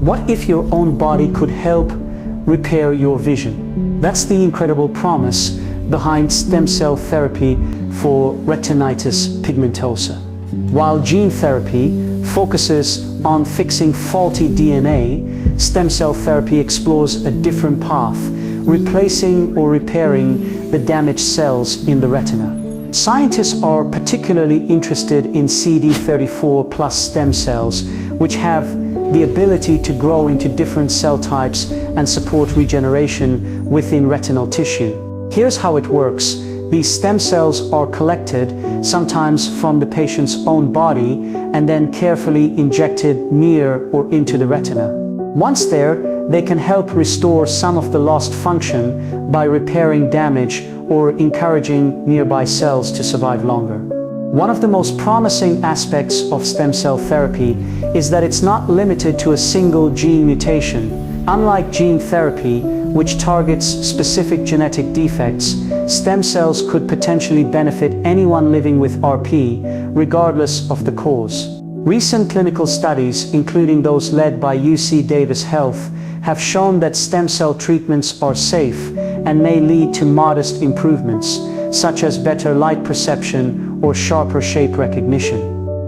What if your own body could help repair your vision? That's the incredible promise behind stem cell therapy for retinitis pigmentosa. While gene therapy focuses on fixing faulty DNA, stem cell therapy explores a different path, replacing or repairing the damaged cells in the retina. Scientists are particularly interested in CD34+ stem cells, which have the ability to grow into different cell types and support regeneration within retinal tissue. Here's how it works. These stem cells are collected, sometimes from the patient's own body, and then carefully injected near or into the retina. Once there, they can help restore some of the lost function by repairing damage or encouraging nearby cells to survive longer. One of the most promising aspects of stem cell therapy is that it's not limited to a single gene mutation. Unlike gene therapy, which targets specific genetic defects, stem cells could potentially benefit anyone living with RP, regardless of the cause. Recent clinical studies, including those led by UC Davis Health, have shown that stem cell treatments are safe and may lead to modest improvements, such as better light perception or sharper shape recognition.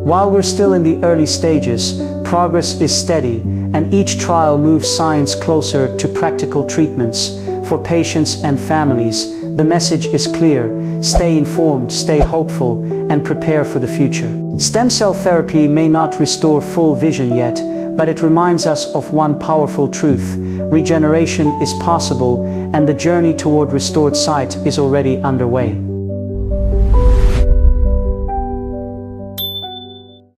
While we're still in the early stages, progress is steady, and each trial moves science closer to practical treatments for patients and families. The message is clear: stay informed, stay hopeful, and prepare for the future. Stem cell therapy may not restore full vision yet, but it reminds us of one powerful truth: regeneration is possible, and the journey toward restored sight is already underway.